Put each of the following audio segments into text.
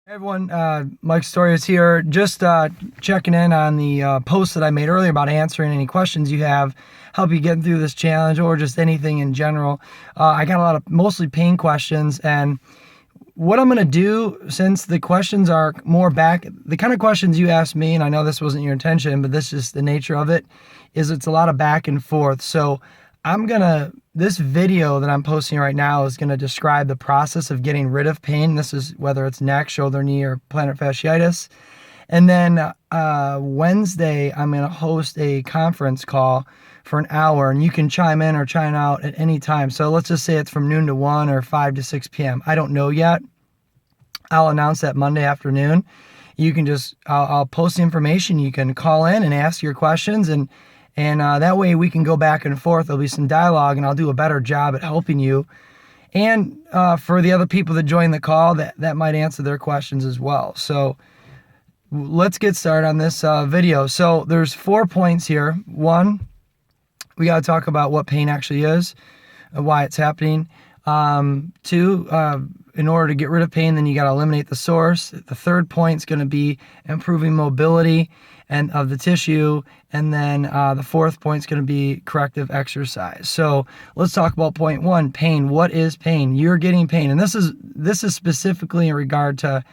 Hey everyone, Mike Storius here. Just checking in on the post that I made earlier about answering any questions you have, help you get through this challenge or just anything in general. I got a lot of mostly pain questions, and what I'm going to do, since the questions are more the kind of questions you asked me, and I know this wasn't your intention, but this is the nature of it, is it's a lot of back and forth. So this video that I'm posting right now is gonna describe the process of getting rid of pain. This is whether it's neck, shoulder, knee, or plantar fasciitis. And then Wednesday, I'm gonna host a conference call for an hour, and you can chime in or chime out at any time. So let's just say it's from noon to 1 or 5 to 6 p.m. I don't know yet. I'll announce that Monday afternoon. I'll post the information. You can call in and ask your questions, and that way we can go back and forth. There'll be some dialogue, and I'll do a better job at helping you. And for the other people that join the call, that might answer their questions as well. So let's get started on this video. So there's 4 points here. 1, we got to talk about what pain actually is, why it's happening. 2, in order to get rid of pain, then you got to eliminate the source. The 3rd point is going to be improving mobility and of the tissue, and then the 4th point is going to be corrective exercise. So let's talk about point 1, pain. What is pain? You're getting pain, and this is specifically in regard to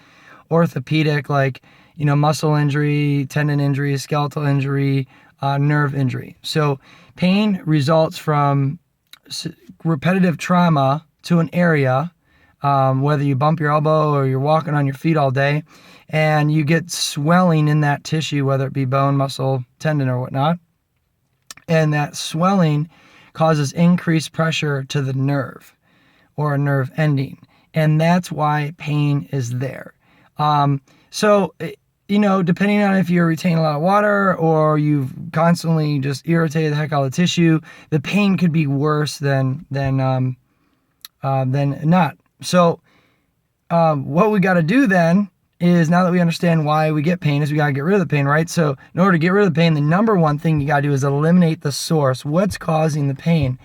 orthopedic, like muscle injury, tendon injury, skeletal injury, nerve injury. So pain results from repetitive trauma to an area, whether you bump your elbow or you're walking on your feet all day, and you get swelling in that tissue, whether it be bone, muscle, tendon, or whatnot. And that swelling causes increased pressure to the nerve or a nerve ending. And that's why pain is there. So depending on if you're retaining a lot of water or you've constantly just irritated the heck out of the tissue, the pain could be worse than not. So what we got to do then is, now that we understand why we get pain, is we got to get rid of the pain, right? So in order to get rid of the pain, the number one thing you got to do is eliminate the source. What's causing the pain?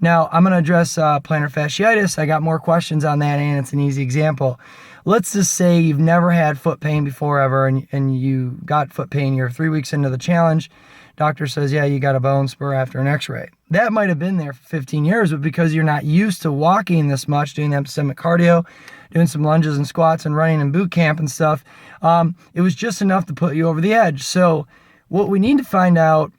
Now, I'm going to address plantar fasciitis. I got more questions on that, and it's an easy example. Let's just say you've never had foot pain before ever, and you got foot pain. You're 3 weeks into the challenge. Doctor says, yeah, you got a bone spur after an x-ray. That might have been there for 15 years, but because you're not used to walking this much, doing epistemic cardio, doing some lunges and squats and running in boot camp and stuff, it was just enough to put you over the edge. So what we need to find out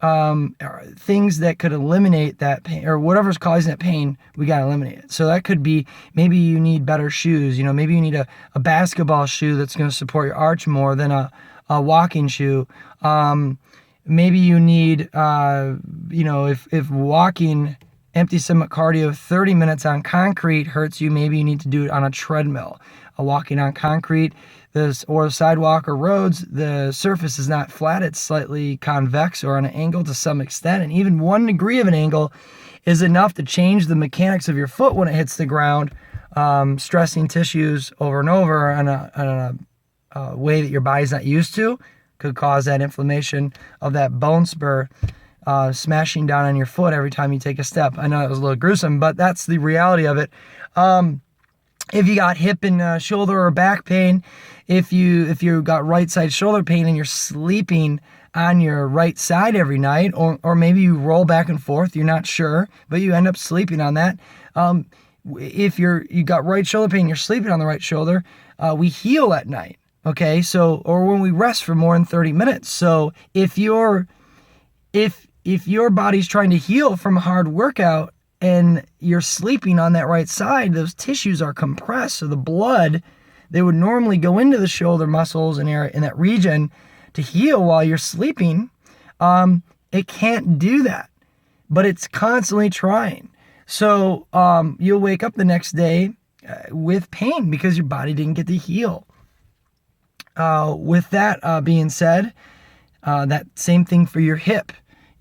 are things that could eliminate that pain, or whatever's causing that pain, we got to eliminate it. So that could be, maybe you need better shoes. Maybe you need a basketball shoe that's going to support your arch more than a walking shoe. Maybe you need, if walking empty stomach cardio 30 minutes on concrete hurts you, maybe you need to do it on a treadmill. Walking on concrete, or sidewalk or roads, the surface is not flat, it's slightly convex or on an angle to some extent, and even 1 degree of an angle is enough to change the mechanics of your foot when it hits the ground, stressing tissues over and over on a way that your body's not used to. Could cause that inflammation of that bone spur smashing down on your foot every time you take a step. I know that was a little gruesome, but that's the reality of it. If you got hip and shoulder or back pain, if you got right side shoulder pain and you're sleeping on your right side every night, or maybe you roll back and forth, you're not sure, but you end up sleeping on that. If you got right shoulder pain, you're sleeping on the right shoulder, we heal at night. Okay, so, or when we rest for more than 30 minutes. So if your body's trying to heal from a hard workout and you're sleeping on that right side, those tissues are compressed. So the blood, they would normally go into the shoulder muscles and area in that region to heal while you're sleeping. It can't do that, but it's constantly trying. So you'll wake up the next day with pain because your body didn't get to heal. With that being said, that same thing for your hip.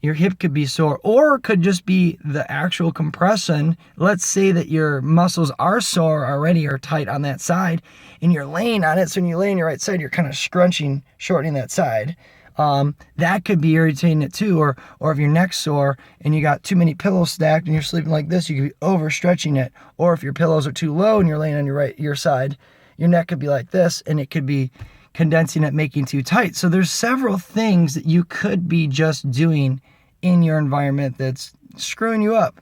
Your hip could be sore, or it could just be the actual compression. Let's say that your muscles are sore already or tight on that side, and you're laying on it. So when you lay on your right side, you're kind of scrunching, shortening that side. That could be irritating it too. Or if your neck's sore and you got too many pillows stacked and you're sleeping like this, you could be overstretching it. Or if your pillows are too low and you're laying on your side, your neck could be like this, and it could be condensing it, making too tight. So there's several things that you could be just doing in your environment that's screwing you up.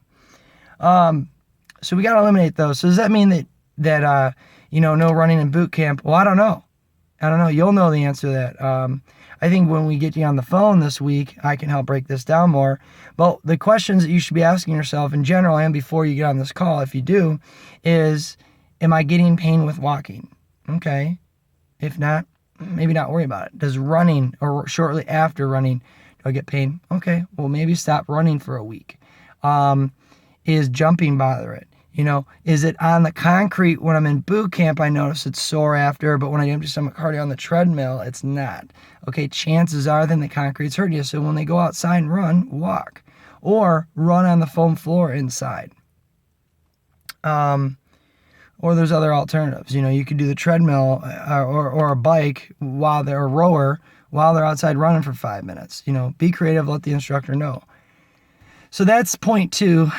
So we got to eliminate those. So does that mean that no running in boot camp? Well, I don't know. You'll know the answer to that. I think when we get you on the phone this week, I can help break this down more. But the questions that you should be asking yourself in general and before you get on this call, if you do, is, am I getting pain with walking? Okay. If not, maybe not worry about it. Does running or shortly after running, do I get pain? Okay. Well, maybe stop running for a week. Is jumping bother it? Is it on the concrete when I'm in boot camp? I notice it's sore after, but when I do empty stomach cardio on the treadmill, it's not. Okay, chances are then the concrete's hurting you. So when they go outside and run, walk. Or run on the foam floor inside. Or there's other alternatives. You could do the treadmill or a bike or a rower while they're outside running for 5 minutes. Be creative, let the instructor know. So that's point 2.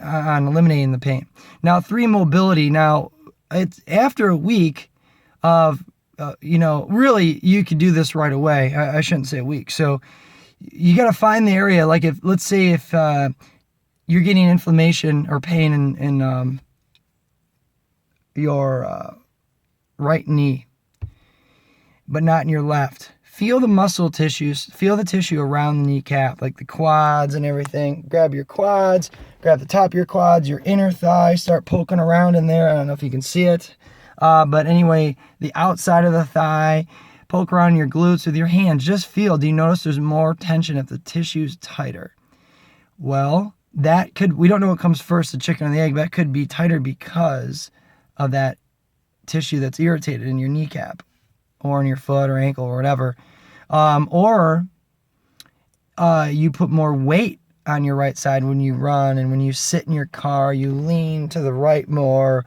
On eliminating the pain. Now, 3, mobility. Now, it's after a week of, really you could do this right away. I shouldn't say a week. So you got to find the area. Like let's say if you're getting inflammation or pain in your right knee, but not in your left. Feel the muscle tissues, feel the tissue around the kneecap, like the quads and everything. Grab your quads, grab the top of your quads, your inner thigh, start poking around in there. I don't know if you can see it. But anyway, the outside of the thigh, poke around your glutes with your hands. Just feel, do you notice there's more tension if the tissue's tighter? Well, we don't know what comes first, the chicken or the egg, but that could be tighter because of that tissue that's irritated in your kneecap, or in your foot or ankle or whatever. Or you put more weight on your right side when you run, and when you sit in your car, you lean to the right more.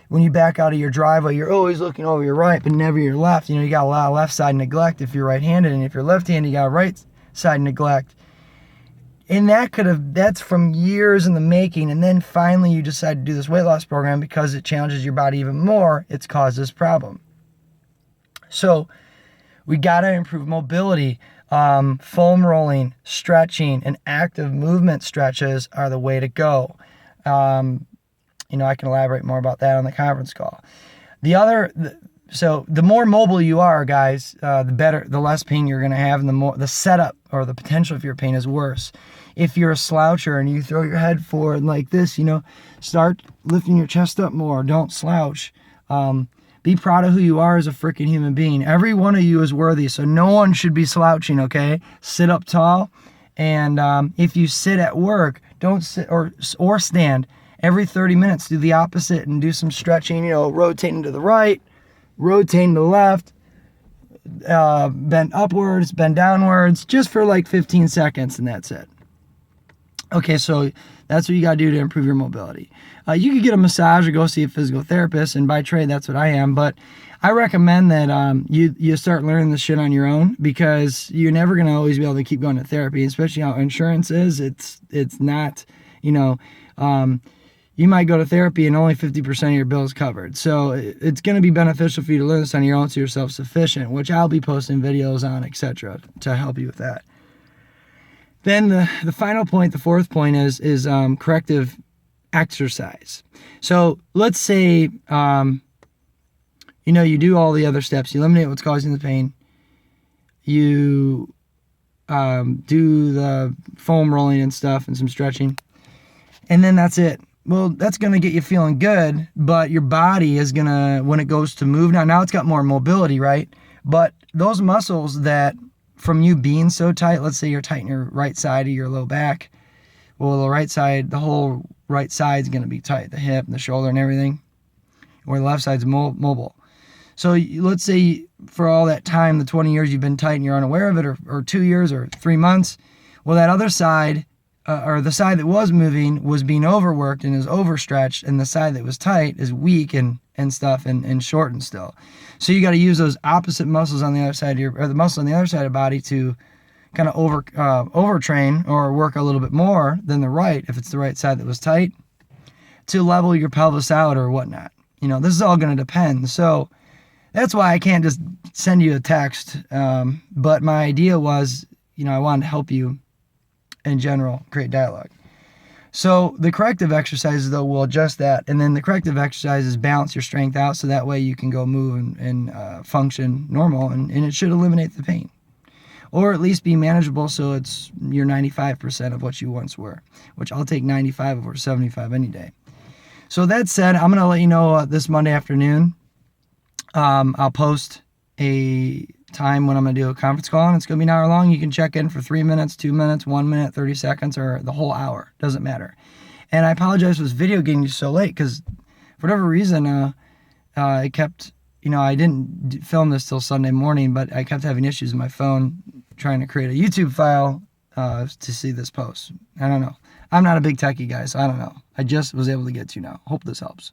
When you back out of your driveway, you're always looking over your right, but never your left. You got a lot of left side neglect if you're right-handed, and if you're left-handed, you got right side neglect. And that's from years in the making, and then finally you decide to do this weight loss program because it challenges your body even more. It's caused this problem. So we got to improve mobility. Foam rolling, stretching, and active movement stretches are the way to go. I can elaborate more about that on the conference call. So the more mobile you are, guys, the better, the less pain you're going to have, and the setup or the potential for your pain is worse. If you're a sloucher and you throw your head forward like this, start lifting your chest up more. Don't slouch. Be proud of who you are as a freaking human being. Every one of you is worthy, so no one should be slouching, okay? Sit up tall, and if you sit at work, don't sit or stand. Every 30 minutes, do the opposite and do some stretching, rotating to the right, rotating to the left, bend upwards, bend downwards, just for like 15 seconds, and that's it. Okay, so that's what you got to do to improve your mobility. You could get a massage or go see a physical therapist, and by trade, that's what I am. But I recommend that you start learning this shit on your own, because you're never going to always be able to keep going to therapy, especially how insurance is. It's not, you might go to therapy and only 50% of your bill is covered. So it's going to be beneficial for you to learn this on your own so you're self-sufficient, which I'll be posting videos on, etc., to help you with that. Then the final point, the 4th point is corrective exercise. So let's say, you do all the other steps. You eliminate what's causing the pain. You do the foam rolling and stuff and some stretching. And then that's it. Well, that's going to get you feeling good, but your body is going to, when it goes to move, now it's got more mobility, right? But those muscles that, from you being so tight, let's say you're tight in your right side of your low back, well, the whole right side's going to be tight, the hip and the shoulder and everything, where the left side's mobile. So let's say for all that time, the 20 years you've been tight and you're unaware of it, or 2 years or 3 months, well, that other side, or the side that was moving, was being overworked and is overstretched, and the side that was tight is weak and stuff and shortened still. So you got to use those opposite muscles on the other side of the muscle on the other side of the body to kind of overtrain or work a little bit more than the right, if it's the right side that was tight, to level your pelvis out or whatnot. this is all going to depend. So that's why I can't just send you a text. But my idea was, I wanted to help you in general create dialogue. So the corrective exercises, though, will adjust that. And then the corrective exercises balance your strength out so that way you can go move and function normal. And it should eliminate the pain. Or at least be manageable so you're 95% of what you once were, which I'll take 95 over 75 any day. So that said, I'm going to let you know this Monday afternoon. I'll post a time when I'm going to do a conference call, and it's going to be an hour long. You can check in for 3 minutes, 2 minutes, 1 minute, 30 seconds, or the whole hour. Doesn't matter. And I apologize for this video getting you so late because for whatever reason, it kept, I didn't film this till Sunday morning, but I kept having issues with my phone trying to create a YouTube file to see this post. I don't know. I'm not a big techie guy, so I don't know. I just was able to get to you now. Hope this helps.